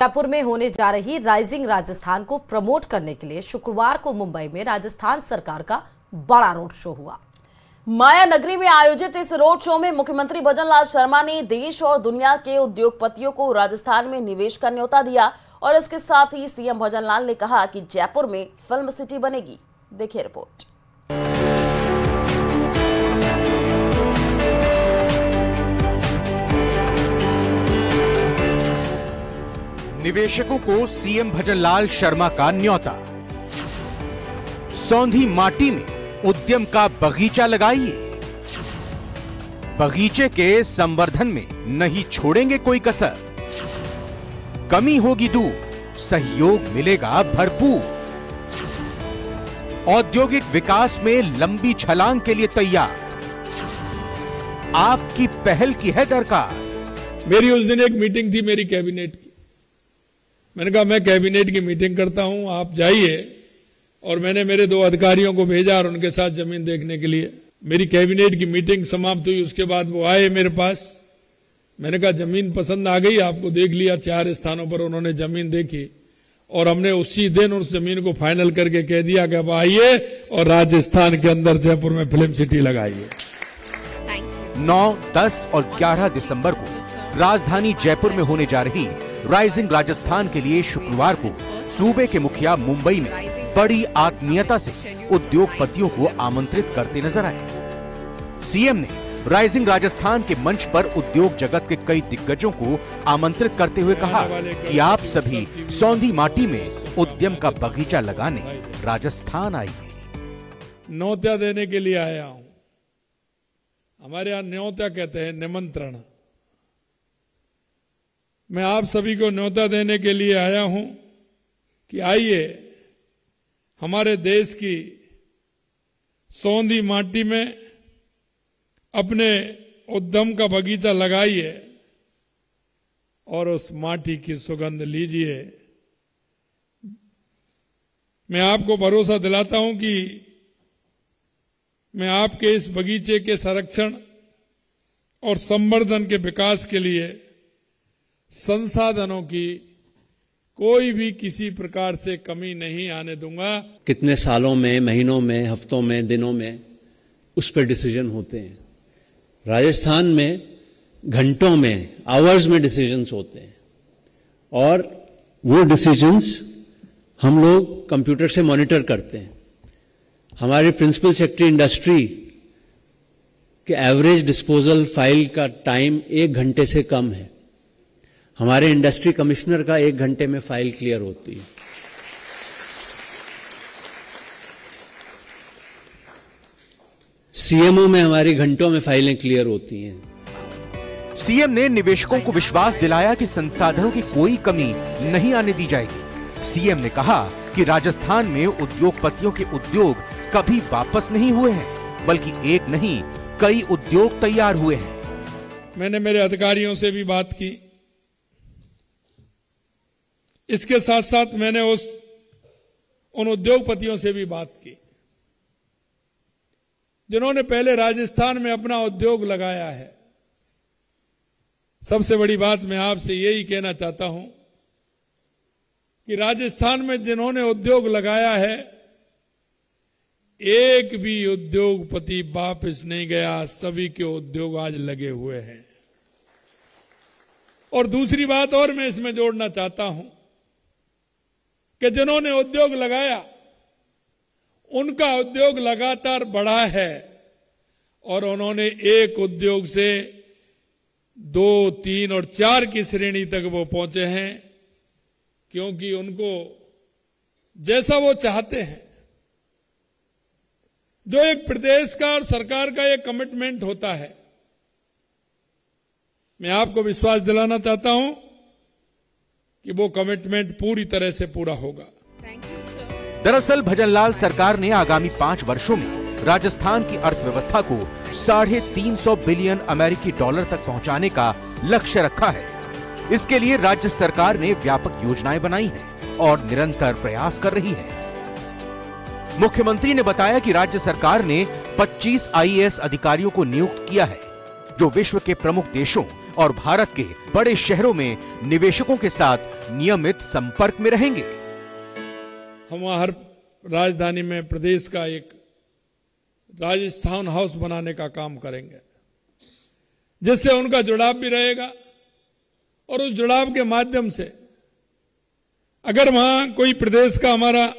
जयपुर में होने जा रही राइजिंग राजस्थान को प्रमोट करने के लिए शुक्रवार को मुंबई में राजस्थान सरकार का बड़ा रोड शो हुआ। माया नगरी में आयोजित इस रोड शो में मुख्यमंत्री भजनलाल शर्मा ने देश और दुनिया के उद्योगपतियों को राजस्थान में निवेश का न्योता दिया और इसके साथ ही सीएम भजनलाल ने कहा कि जयपुर में फिल्म सिटी बनेगी। देखिए रिपोर्ट। निवेशकों को सीएम भजनलाल शर्मा का न्योता। सौंधी माटी में उद्यम का बगीचा लगाइए। बगीचे के संवर्धन में नहीं छोड़ेंगे कोई कसर। कमी होगी दूर, सहयोग मिलेगा भरपूर। औद्योगिक विकास में लंबी छलांग के लिए तैयार। आपकी पहल की है दरकार। मेरी उस दिन एक मीटिंग थी मेरी कैबिनेट की। मैंने कहा मैं कैबिनेट की मीटिंग करता हूं, आप जाइए। और मैंने मेरे 2 अधिकारियों को भेजा और उनके साथ जमीन देखने के लिए। मेरी कैबिनेट की मीटिंग समाप्त हुई, उसके बाद वो आए मेरे पास। मैंने कहा जमीन पसंद आ गई, आपको देख लिया। 4 स्थानों पर उन्होंने जमीन देखी और हमने उसी दिन उस जमीन को फाइनल करके कह दिया कि अब आइए और राजस्थान के अंदर जयपुर में फिल्म सिटी लगाइए। 9, 10 और 11 दिसंबर को राजधानी जयपुर में होने जा रही राइजिंग राजस्थान के लिए शुक्रवार को सूबे के मुखिया मुंबई में बड़ी आत्मीयता से उद्योगपतियों को आमंत्रित करते नजर आए। सीएम ने राइजिंग राजस्थान के मंच पर उद्योग जगत के कई दिग्गजों को आमंत्रित करते हुए कहा कि आप सभी सौंधी माटी में उद्यम का बगीचा लगाने राजस्थान आइए। न्योता देने के लिए आया हूं। हमारे यहां न्योता कहते हैं निमंत्रण। मैं आप सभी को न्योता देने के लिए आया हूं कि आइए हमारे देश की सौंधी माटी में अपने उद्यम का बगीचा लगाइए और उस माटी की सुगंध लीजिए। मैं आपको भरोसा दिलाता हूं कि मैं आपके इस बगीचे के संरक्षण और संवर्धन के विकास के लिए संसाधनों की कोई भी किसी प्रकार से कमी नहीं आने दूंगा। कितने सालों में, महीनों में, हफ्तों में, दिनों में उस पर डिसीजन होते हैं। राजस्थान में घंटों में, आवर्स में डिसीजंस होते हैं और वो डिसीजंस हम लोग कंप्यूटर से मॉनिटर करते हैं। हमारे प्रिंसिपल सेक्रेटरी इंडस्ट्री के एवरेज डिस्पोजल फाइल का टाइम 1 घंटे से कम है। हमारे इंडस्ट्री कमिश्नर का 1 घंटे में फाइल क्लियर होती है। सीएमओ में हमारी घंटों में फाइलें क्लियर होती हैं। सीएम ने निवेशकों को विश्वास दिलाया कि संसाधनों की कोई कमी नहीं आने दी जाएगी। सीएम ने कहा कि राजस्थान में उद्योगपतियों के उद्योग कभी वापस नहीं हुए हैं, बल्कि एक नहीं कई उद्योग तैयार हुए हैं। मैंने मेरे अधिकारियों से भी बात की। इसके साथ साथ मैंने उन उद्योगपतियों से भी बात की जिन्होंने पहले राजस्थान में अपना उद्योग लगाया है। सबसे बड़ी बात मैं आपसे यही कहना चाहता हूं कि राजस्थान में जिन्होंने उद्योग लगाया है, एक भी उद्योगपति वापस नहीं गया। सभी के उद्योग आज लगे हुए हैं। और दूसरी बात और मैं इसमें जोड़ना चाहता हूं कि जिन्होंने उद्योग लगाया उनका उद्योग लगातार बढ़ा है और उन्होंने एक उद्योग से 2, 3 और 4 की श्रेणी तक वो पहुंचे हैं, क्योंकि उनको जैसा वो चाहते हैं, जो एक प्रदेश का और सरकार का एक कमिटमेंट होता है, मैं आपको विश्वास दिलाना चाहता हूं कि वो कमिटमेंट पूरी तरह से पूरा होगा। दरअसल भजनलाल सरकार ने आगामी 5 वर्षों में राजस्थान की अर्थव्यवस्था को 350 बिलियन अमेरिकी डॉलर तक पहुंचाने का लक्ष्य रखा है। इसके लिए राज्य सरकार ने व्यापक योजनाएं बनाई हैं और निरंतर प्रयास कर रही है। मुख्यमंत्री ने बताया कि राज्य सरकार ने 25 आईएएस अधिकारियों को नियुक्त किया है, जो विश्व के प्रमुख देशों और भारत के बड़े शहरों में निवेशकों के साथ नियमित संपर्क में रहेंगे। हम हर राजधानी में प्रदेश का एक राजस्थान हाउस बनाने का काम करेंगे, जिससे उनका जुड़ाव भी रहेगा और उस जुड़ाव के माध्यम से अगर वहां कोई प्रदेश का हमारा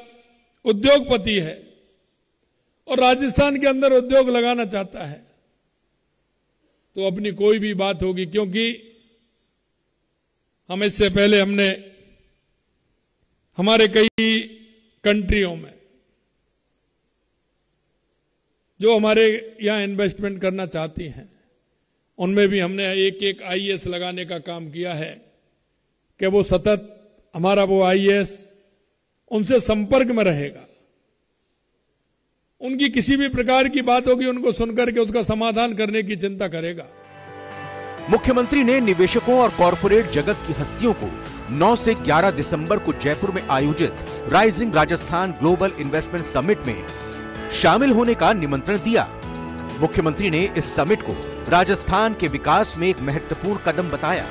उद्योगपति है और राजस्थान के अंदर उद्योग लगाना चाहता है तो अपनी कोई भी बात होगी, क्योंकि हम इससे पहले हमने हमारे कई कंट्रियों में जो हमारे यहां इन्वेस्टमेंट करना चाहती हैं उनमें भी हमने एक आईएएस लगाने का काम किया है कि वो सतत हमारा वो आईएएस उनसे संपर्क में रहेगा। उनकी किसी भी प्रकार की बात होगी उनको सुनकर के उसका समाधान करने की चिंता करेगा। मुख्यमंत्री ने निवेशकों और कॉरपोरेट जगत की हस्तियों को 9 से 11 दिसंबर को जयपुर में आयोजित rising Rajasthan global investment summit में शामिल होने का निमंत्रण दिया। मुख्यमंत्री ने इस समिट को राजस्थान के विकास में एक महत्वपूर्ण कदम बताया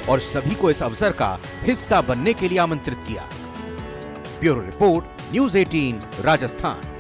और सभी को इस अवसर का हिस्सा बनने के लिए आमंत्रित किया। Bureau report, news 18 Rajasthan.